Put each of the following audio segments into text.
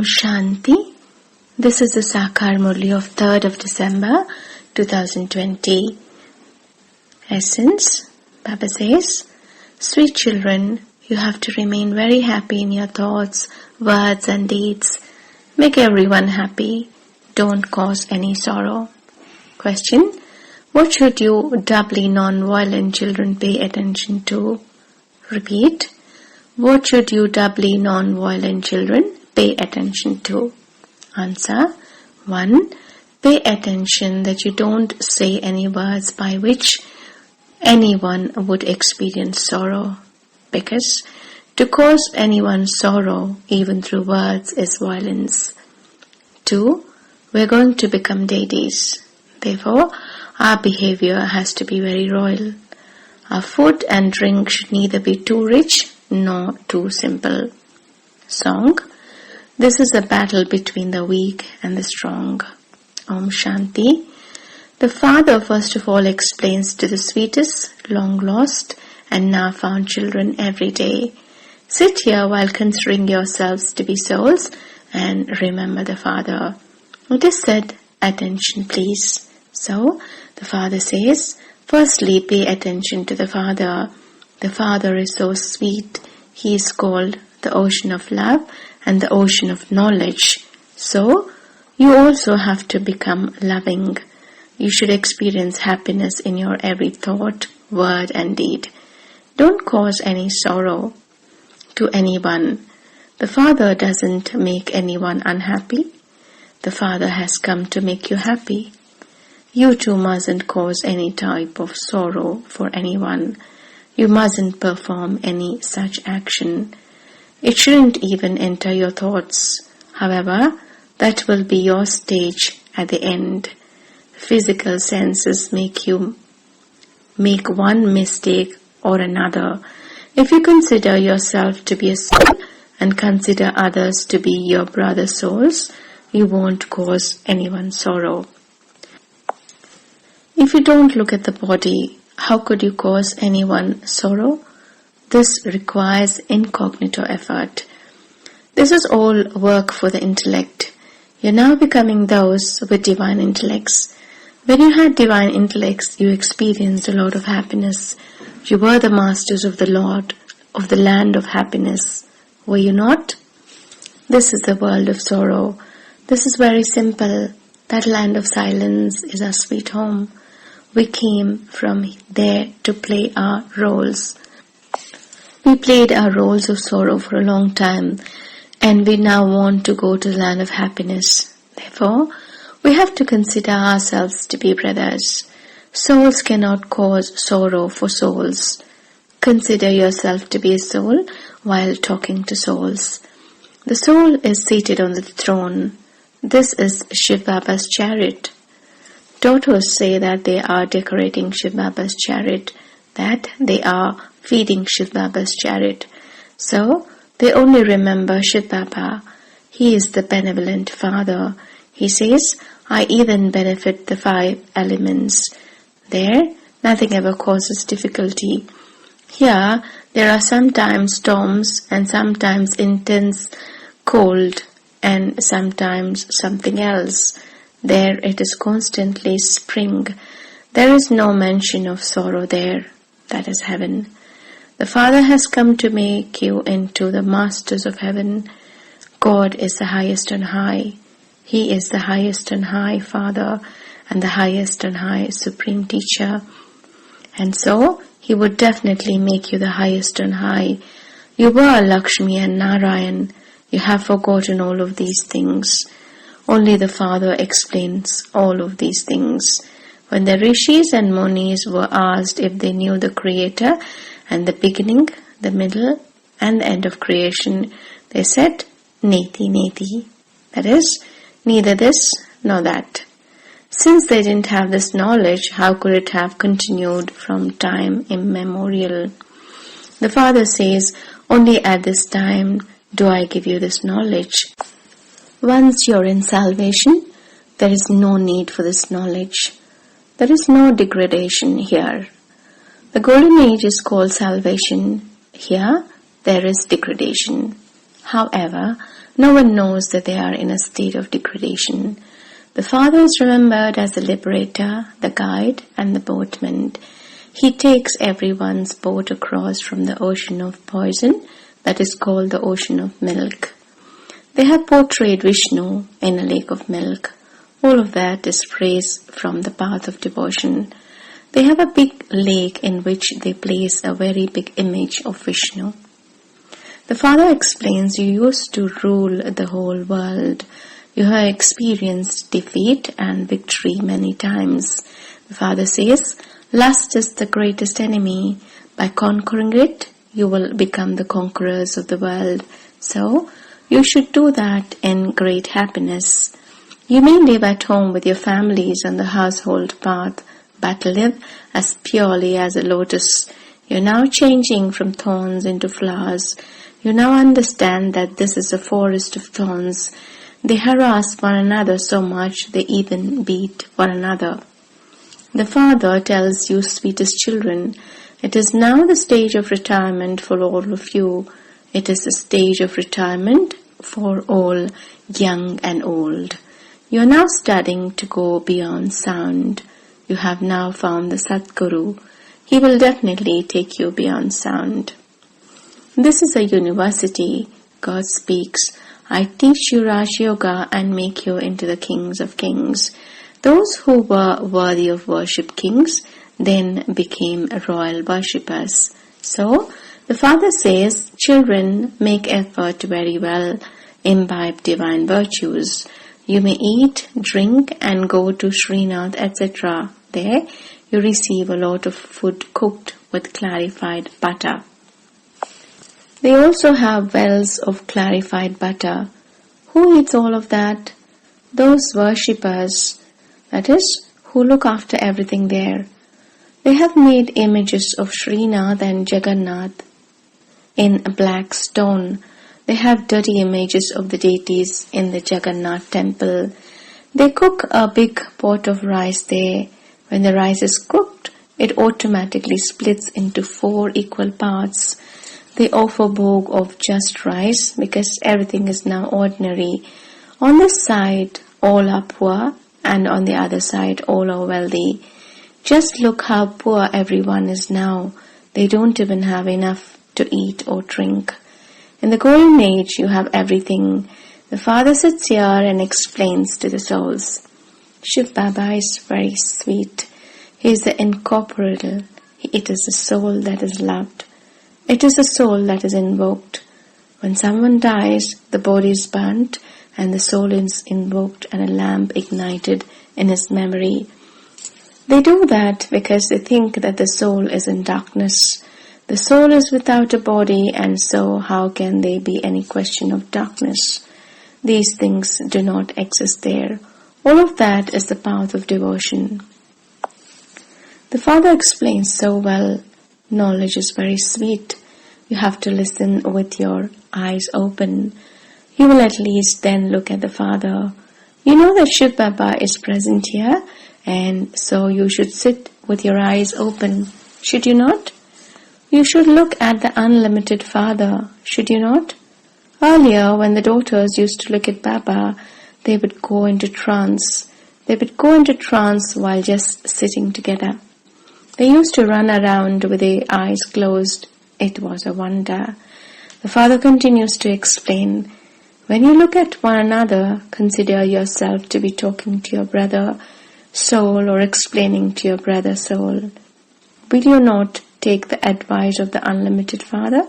Shanti. This is the Saakaar Murali of 3rd of December 2020. Essence. Baba says, sweet children, you have to remain very happy in your thoughts, words and deeds. Make everyone happy. Don't cause any sorrow. Question. What should you doubly non-violent children pay attention to? Repeat. What should you doubly non-violent children pay attention to? Answer. 1. Pay attention that you don't say any words by which anyone would experience sorrow. Because to cause anyone sorrow, even through words, is violence. 2. We're going to become deities. Therefore, our behavior has to be very royal. Our food and drink should neither be too rich nor too simple. Song. This is a battle between the weak and the strong. Om Shanti. The Father first of all explains to the sweetest, long lost and now found children every day. Sit here while considering yourselves to be souls and remember the Father. It is said, attention please. So, the Father says, firstly pay attention to the Father. The Father is so sweet. He is called the ocean of love and the ocean of knowledge. So, you also have to become loving. You should experience happiness in your every thought, word and deed. Don't cause any sorrow to anyone. The Father doesn't make anyone unhappy. The Father has come to make you happy. You too mustn't cause any type of sorrow for anyone. You mustn't perform any such action. It shouldn't even enter your thoughts. However, that will be your stage at the end. Physical senses make you make one mistake or another. If you consider yourself to be a soul and consider others to be your brother souls, you won't cause anyone sorrow. If you don't look at the body, how could you cause anyone sorrow? This requires incognito effort. This is all work for the intellect. You're now becoming those with divine intellects. When you had divine intellects, you experienced a lot of happiness. You were the masters of the Lord, of the land of happiness. Were you not? This is the world of sorrow. This is very simple. That land of silence is our sweet home. We came from there to play our roles. We played our roles of sorrow for a long time, and we now want to go to the land of happiness. Therefore, we have to consider ourselves to be brothers. Souls cannot cause sorrow for souls. Consider yourself to be a soul while talking to souls. The soul is seated on the throne. This is Shiv Baba's chariot. Daughters say that they are decorating Shiv Baba's chariot, that they are feeding Shiv Baba's chariot. So, they only remember Shiv Baba. He is the benevolent Father. He says, I even benefit the 5 elements. There, nothing ever causes difficulty. Here, there are sometimes storms and sometimes intense cold and sometimes something else. There it is constantly spring. There is no mention of sorrow there. That is heaven. The Father has come to make you into the masters of heaven. God is the highest and high. He is the highest and high Father and the highest and high Supreme Teacher. And so, He would definitely make you the highest and high. You were Lakshmi and Narayan. You have forgotten all of these things. Only the Father explains all of these things. When the rishis and munis were asked if they knew the Creator and the beginning, the middle and the end of creation, they said, Neti Neti. That is, neither this nor that. Since they didn't have this knowledge, how could it have continued from time immemorial? The Father says, only at this time do I give you this knowledge. Once you're in salvation, there is no need for this knowledge. There is no degradation here. The golden age is called salvation. Here, there is degradation. However, No one knows that they are in a state of degradation. The Father is remembered as the liberator, the guide, and the boatman. He takes everyone's boat across from the ocean of poison that is called the ocean of milk. They have portrayed Vishnu in a lake of milk. All of that is praise from the path of devotion. They have a big lake in which they place a very big image of Vishnu. The Father explains, you used to rule the whole world. You have experienced defeat and victory many times. The Father says, lust is the greatest enemy. By conquering it, you will become the conquerors of the world. So, you should do that in great happiness. You may live at home with your families on the household path, but live as purely as a lotus. You're now changing from thorns into flowers. You now understand that this is a forest of thorns. They harass one another so much they even beat one another. The Father tells you, sweetest children, it is now the stage of retirement for all of you. It is the stage of retirement for all, young and old. You are now studying to go beyond sound. You have now found the Satguru. He will definitely take you beyond sound. This is a university. God speaks, I teach you Raj Yoga and make you into the kings of kings. Those who were worthy of worship, kings, then became royal worshippers. So, the Father says, children, make effort very well, imbibe divine virtues. You may eat, drink and go to Srinath, etc. There, you receive a lot of food cooked with clarified butter. They also have wells of clarified butter. Who eats all of that? Those worshippers, that is, who look after everything there. They have made images of Srinath and Jagannath in black stone. They have dirty images of the deities in the Jagannath temple. They cook a big pot of rice there. When the rice is cooked, it automatically splits into 4 equal parts. They offer bhog of just rice because everything is now ordinary. On this side, all are poor, and on the other side, all are wealthy. Just look how poor everyone is now. They don't even have enough to eat or drink. In the golden age, you have everything. The Father sits here and explains to the souls. Shiv Baba is very sweet. He is the incorporeal. It is the soul that is loved. It is the soul that is invoked. When someone dies, the body is burnt and the soul is invoked and a lamp ignited in his memory. They do that because they think that the soul is in darkness. The soul is without a body, and so how can there be any question of darkness? These things do not exist there. All of that is the path of devotion. The Father explains so well. Knowledge is very sweet. You have to listen with your eyes open. You will at least then look at the Father. You know that Shiv Baba is present here, and so you should sit with your eyes open. Should you not? You should look at the unlimited Father, should you not? Earlier, when the daughters used to look at Baba, they would go into trance. They would go into trance while just sitting together. They used to run around with their eyes closed. It was a wonder. The Father continues to explain, when you look at one another, consider yourself to be talking to your brother soul or explaining to your brother soul. Will you not take the advice of the unlimited Father?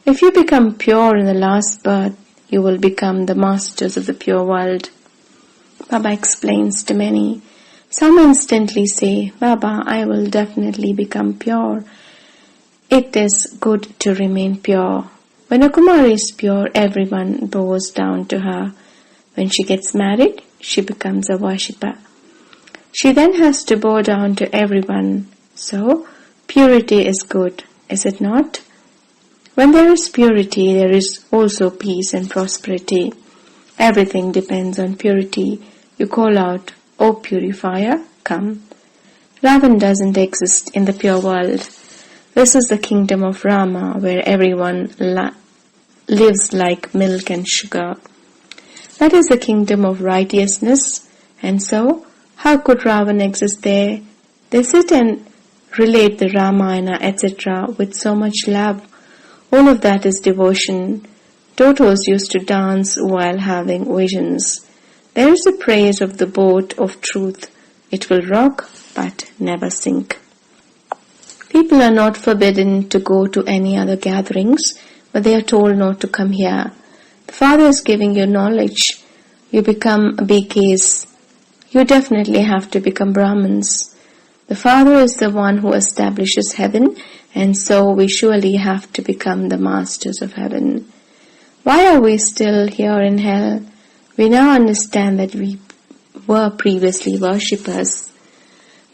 If you become pure in the last birth, you will become the masters of the pure world. Baba explains to many. Some instantly say, Baba, I will definitely become pure. It is good to remain pure. When a Kumari is pure, everyone bows down to her. When she gets married, she becomes a worshipper. She then has to bow down to everyone. So, purity is good, is it not? When there is purity, there is also peace and prosperity. Everything depends on purity. You call out, O purifier, come. Ravan doesn't exist in the pure world. This is the kingdom of Rama, where everyone lives like milk and sugar. That is the kingdom of righteousness, and so, how could Ravan exist there? They sit and relate the Ramayana, etc. with so much love. All of that is devotion. Totos used to dance while having visions. There is the praise of the boat of truth. It will rock, but never sink. People are not forbidden to go to any other gatherings, but they are told not to come here. The Father is giving you knowledge. You become BKs. You definitely have to become Brahmins. The Father is the one who establishes heaven, and so we surely have to become the masters of heaven. Why are we still here in hell? We now understand that we were previously worshippers.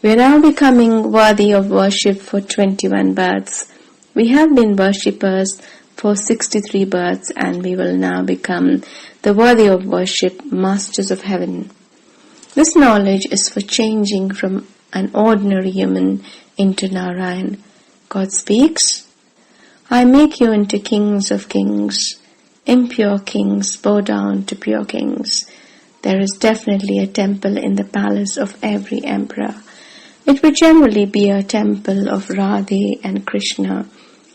We are now becoming worthy of worship for 21 births. We have been worshippers for 63 births, and we will now become the worthy of worship, masters of heaven. This knowledge is for changing from an ordinary human into Narayan. God speaks, I make you into kings of kings. Impure kings bow down to pure kings. There is definitely a temple in the palace of every emperor. It would generally be a temple of Radhe and Krishna,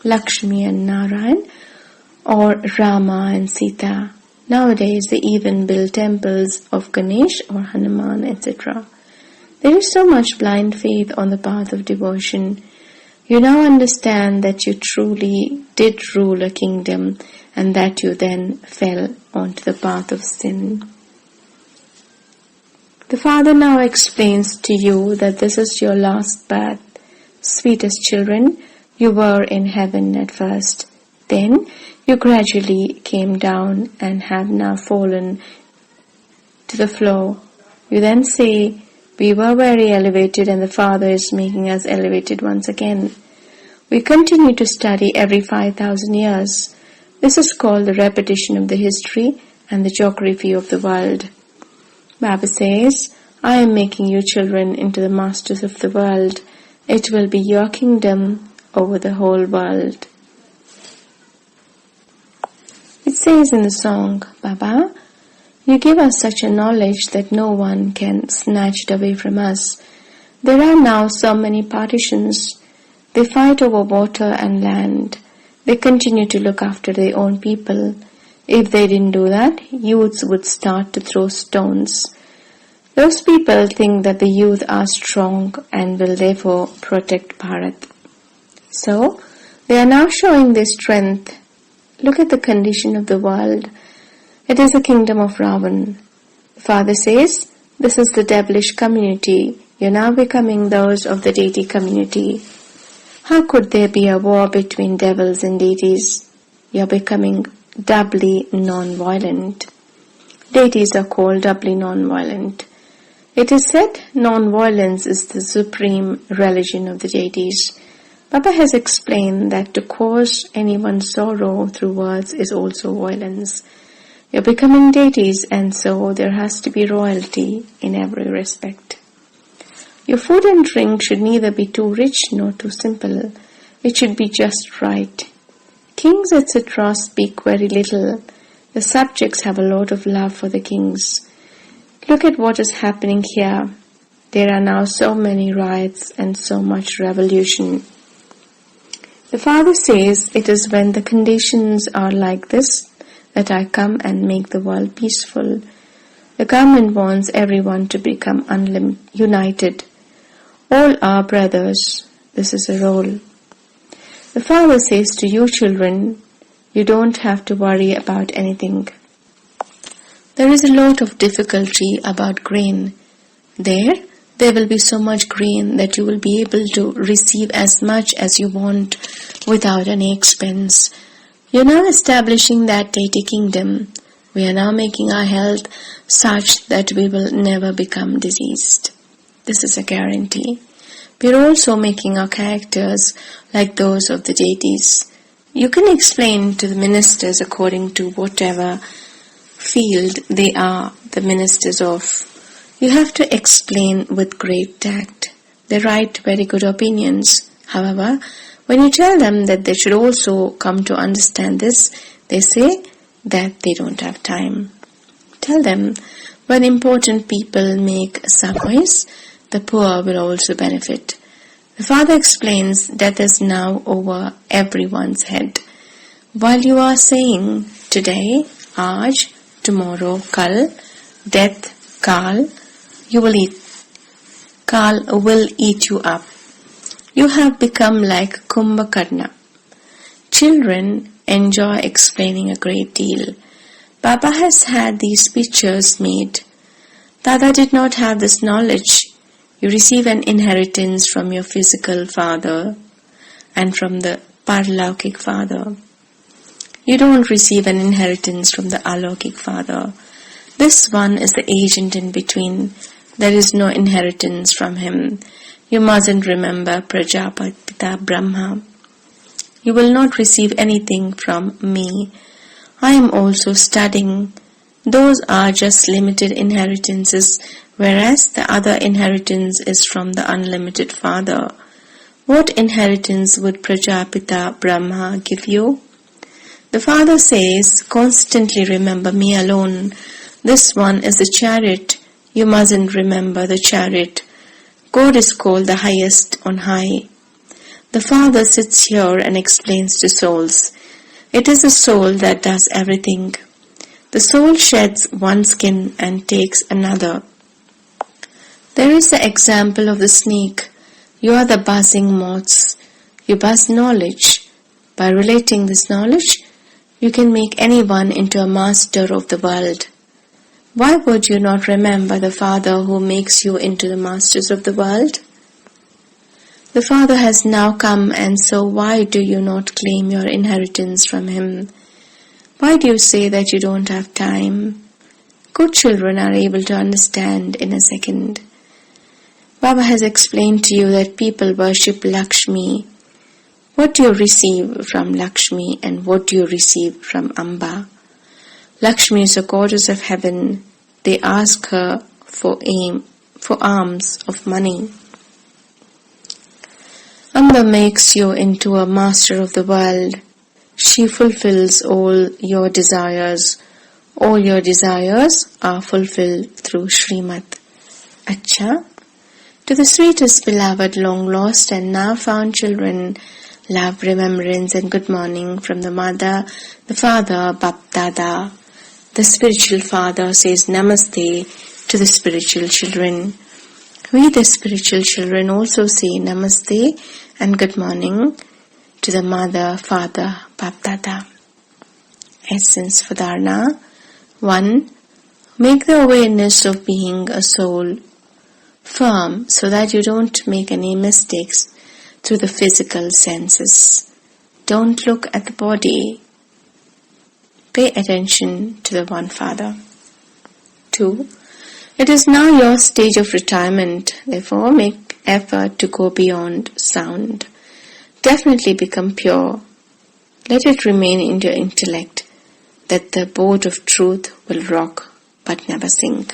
Lakshmi and Narayan, or Rama and Sita. Nowadays they even build temples of Ganesh or Hanuman, etc. There is so much blind faith on the path of devotion. You now understand that you truly did rule a kingdom and that you then fell onto the path of sin. The Father now explains to you that this is your last birth. Sweetest children, you were in heaven at first. Then you gradually came down and have now fallen to the floor. You then say, we were very elevated and the Father is making us elevated once again. We continue to study every 5,000 years. This is called the repetition of the history and the geography of the world. Baba says, I am making you children into the masters of the world. It will be your kingdom over the whole world. It says in the song, Baba, you give us such a knowledge that no one can snatch it away from us. There are now so many partitions. They fight over water and land. They continue to look after their own people. If they didn't do that, youths would start to throw stones. Those people think that the youth are strong and will therefore protect Bharat. So, they are now showing their strength. Look at the condition of the world. It is the kingdom of Ravan. The Father says, this is the devilish community. You are now becoming those of the deity community. How could there be a war between devils and deities? You are becoming doubly non-violent. Deities are called doubly non-violent. It is said non-violence is the supreme religion of the deities. Baba has explained that to cause anyone sorrow through words is also violence. You are becoming deities, and so there has to be royalty in every respect. Your food and drink should neither be too rich nor too simple. It should be just right. Kings, etc. speak very little. The subjects have a lot of love for the kings. Look at what is happening here. There are now so many riots and so much revolution. The Father says it is when the conditions are like this that I come and make the world peaceful. The government wants everyone to become united. All are brothers. This is a role. The Father says to you children, you don't have to worry about anything. There is a lot of difficulty about grain. There will be so much grain that you will be able to receive as much as you want without any expense. You are now establishing that deity kingdom. We are now making our health such that we will never become diseased. This is a guarantee. We are also making our characters like those of the deities. You can explain to the ministers according to whatever field they are the ministers of. You have to explain with great tact. They write very good opinions. However, when you tell them that they should also come to understand this, They say that they don't have time. Tell them, when important people make sacrifice, the poor will also benefit. The father explains, death is now over everyone's head. While you are saying today, aaj, tomorrow, kal, death, kal, Kal will eat you up. You have become like Kumbhakarna. Children enjoy explaining a great deal. Baba has had these pictures made. Dada did not have this knowledge. You receive an inheritance from your physical father and from the Paralaukik father. You don't receive an inheritance from the Alaukik father. This one is the agent in between. There is no inheritance from him. You mustn't remember Prajapati Brahma. You will not receive anything from me. I am also studying. Those are just limited inheritances, whereas the other inheritance is from the unlimited Father. What inheritance would Prajapita Brahma give you? The Father says, constantly remember me alone. This one is the chariot. You mustn't remember the chariot. God is called the highest on high. The Father sits here and explains to souls. It is the soul that does everything. The soul sheds one skin and takes another. There is the example of the snake. You are the buzzing moths. You buzz knowledge. By relating this knowledge, you can make anyone into a master of the world. Why would you not remember the Father who makes you into the masters of the world? The Father has now come, and so why do you not claim your inheritance from him? Why do you say that you don't have time? Good children are able to understand in a second. Baba has explained to you that people worship Lakshmi. What do you receive from Lakshmi and what do you receive from Amba? Lakshmi is the goddess of heaven. They ask her for alms of money. Amba makes you into a master of the world. She fulfills all your desires. All your desires are fulfilled through Srimad. Acha. To the sweetest beloved, long lost and now found children, love, remembrance and good morning from the mother, the father, Bap Dada. The spiritual father says Namaste to the spiritual children. We, the spiritual children, also say Namaste and good morning to the mother, father, Bap Dada. Essence for Dharana. 1. Make the awareness of being a soul firm so that you don't make any mistakes through the physical senses. Don't look at the body. Pay attention to the one Father. 2. It is now your stage of retirement. Therefore, make effort to go beyond sound. Definitely become pure. Let it remain in your intellect that the boat of truth will rock but never sink.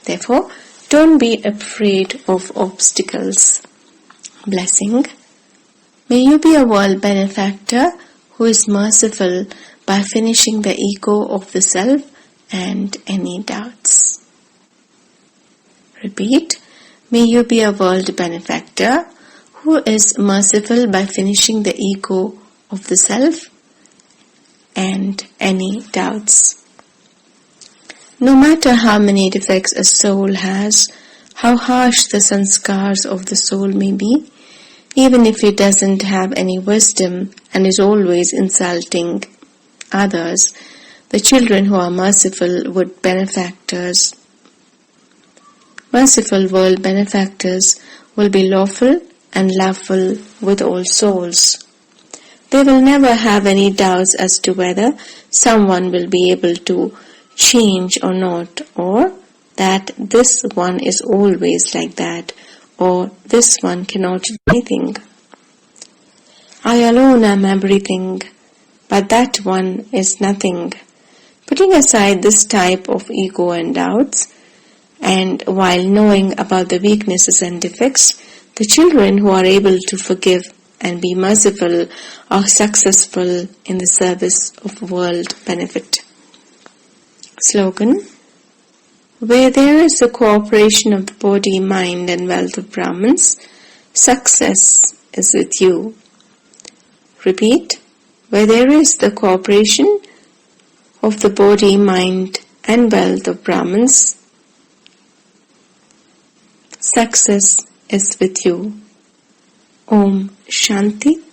Therefore, don't be afraid of obstacles. Blessing. May you be a world benefactor who is merciful by finishing the ego of the self and any doubts. Repeat. May you be a world benefactor who is merciful by finishing the ego of the self and any doubts. No matter how many defects a soul has, how harsh the sanskars of the soul may be, even if it doesn't have any wisdom and is always insulting others, the children who are merciful world benefactors will be lawful and loveful with all souls. They will never have any doubts as to whether someone will be able to change or not, or that this one is always like that, or this one cannot do anything. I alone am everything, but that one is nothing. Putting aside this type of ego and doubts, and while knowing about the weaknesses and defects, the children who are able to forgive and be merciful or successful in the service of world benefit. Slogan: where there is the cooperation of the body, mind and wealth of Brahmins, success is with you. Repeat: where there is the cooperation of the body, mind and wealth of Brahmins, success is with you. Om Shanti.